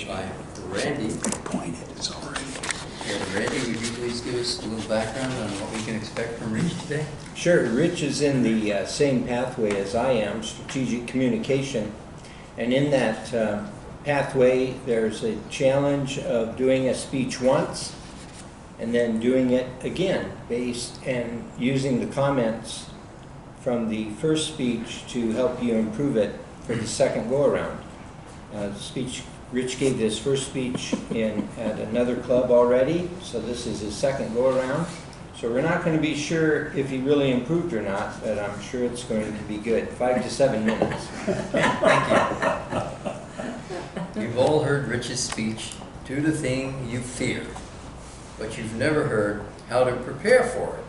by Randy. Pointed is already. And Randy, would you please give us a little background on what we can expect from Rich today? Sure. Rich is in the same pathway as I am, strategic communication. And in that pathway, there's a challenge of doing a speech once and then doing it again, based and using the comments from the first speech to help you improve it for the second go-around. Rich gave his first speech at another club already, so this is his second go-around. So we're not going to be sure if he really improved or not, but I'm sure it's going to be good. 5 to 7 minutes. Thank you. You've all heard Rich's speech, do the thing you fear, but you've never heard how to prepare for it.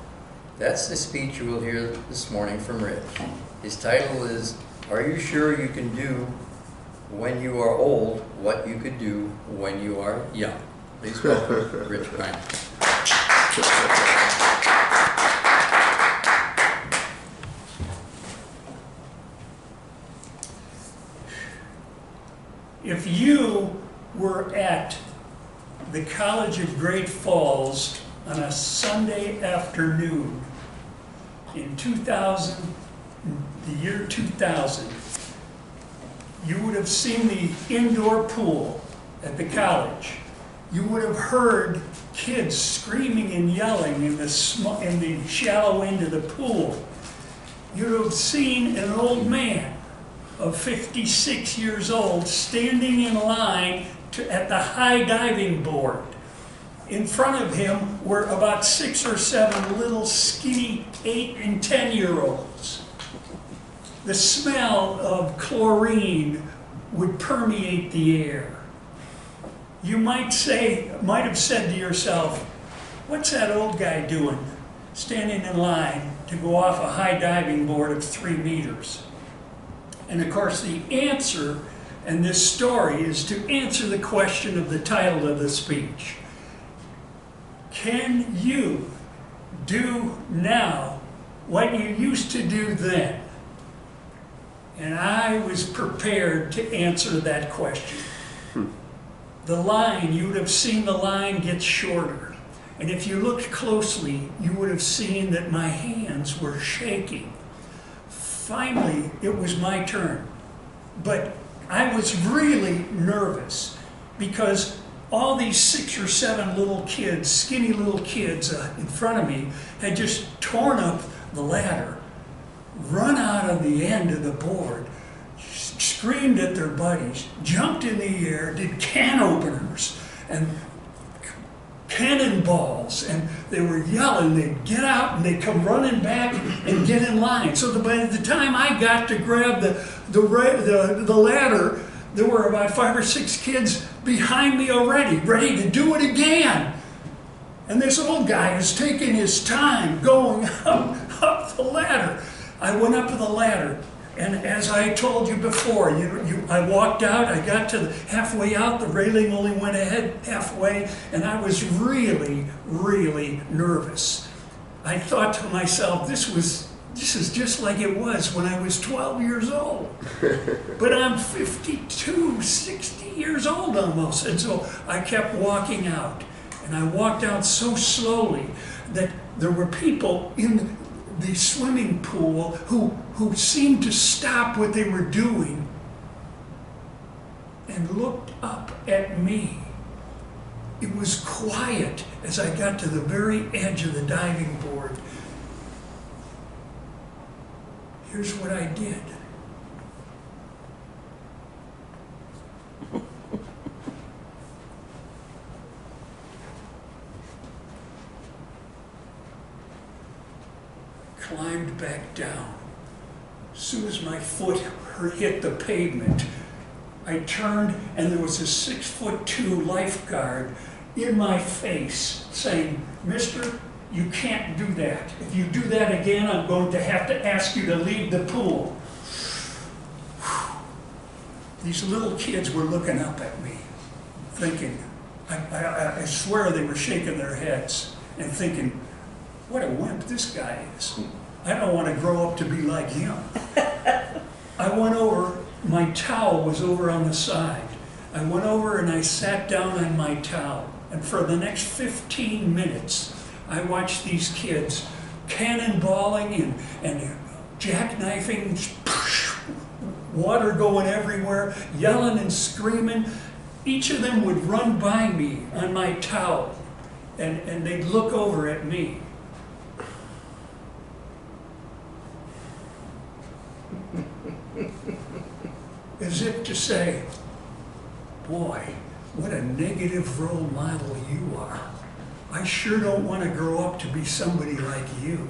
That's the speech you will hear this morning from Rich. His title is, Are You Sure You Can Do When You Are Old What You Could Do When You Are Young? Please welcome Rich Breiner. If you were at the College of Great Falls on a Sunday afternoon in 2000, the year 2000, you would have seen the indoor pool at the college. You would have heard kids screaming and yelling in the shallow end of the pool. You would have seen an old man of 56 years old standing in line at the high diving board. In front of him were about 6 or 7 little skinny 8 and 10-year-olds. The smell of chlorine would permeate the air. You might have said to yourself, what's that old guy doing, standing in line to go off a high diving board of 3 meters? And of course the answer in this story is to answer the question of the title of the speech. Can you do now what you used to do then? And I was prepared to answer that question. The line, you would have seen the line get shorter. And if you looked closely, you would have seen that my hands were shaking. Finally, it was my turn. But I was really nervous because all these 6 or 7 little kids, skinny little kids in front of me had just torn up the ladder, run out of the end of the board, screamed at their buddies, jumped in the air, did can openers and cannonballs, and they were yelling. They'd get out and they'd come running back and get in line. So by the time I got to grab the ladder, there were about 5 or 6 kids behind me already, ready to do it again. And this old guy was taking his time going up the ladder. I went up the ladder, and as I told you before, I walked out, I got to halfway out, the railing only went ahead halfway, and I was really, really nervous. I thought to myself, this is just like it was when I was 12 years old. But I'm 52, 60 years old almost, and so I kept walking out. And I walked out so slowly that there were people in the swimming pool who seemed to stop what they were doing and looked up at me. It was quiet as I got to the very edge of the diving board. Here's what I did. Climbed back down. As soon as my foot hit the pavement, I turned and there was a 6'2" lifeguard in my face saying, "Mister, you can't do that. If you do that again, I'm going to have to ask you to leave the pool." These little kids were looking up at me, thinking, I swear they were shaking their heads and thinking, what a wimp this guy is. I don't want to grow up to be like him. I went over, my towel was over on the side. I went over and I sat down on my towel. And for the next 15 minutes, I watched these kids cannonballing and jackknifing, water going everywhere, yelling and screaming. Each of them would run by me on my towel, and they'd look over at me. As if to say, boy, what a negative role model you are. I sure don't want to grow up to be somebody like you.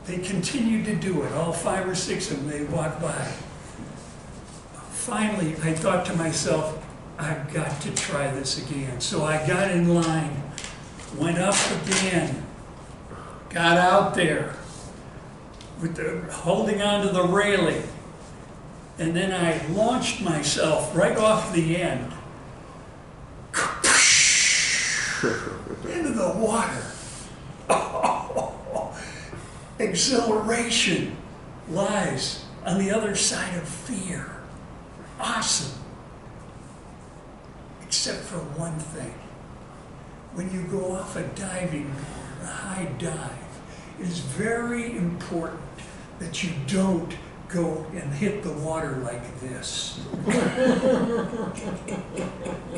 They continued to do it, all 5 or 6 of them, they walked by. Finally, I thought to myself, I've got to try this again. So I got in line, went up again, got out there, holding onto the railing, and then I launched myself right off the end into the water. Exhilaration lies on the other side of fear. Awesome. Except for one thing. When you go off a diving board, a high dive, it is very important that you don't go and hit the water like this.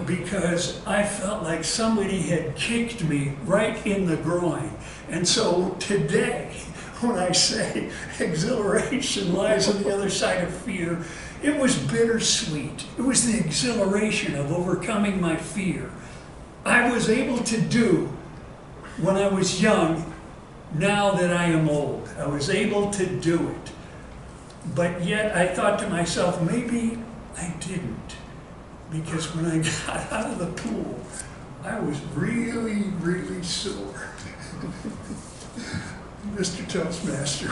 Because I felt like somebody had kicked me right in the groin. And so today, when I say exhilaration lies on the other side of fear, it was bittersweet. It was the exhilaration of overcoming my fear. I was able to do when I was young, now that I am old. I was able to do it. But yet I thought to myself, maybe I didn't. Because when I got out of the pool, I was really, really sore. Mr. Toastmaster.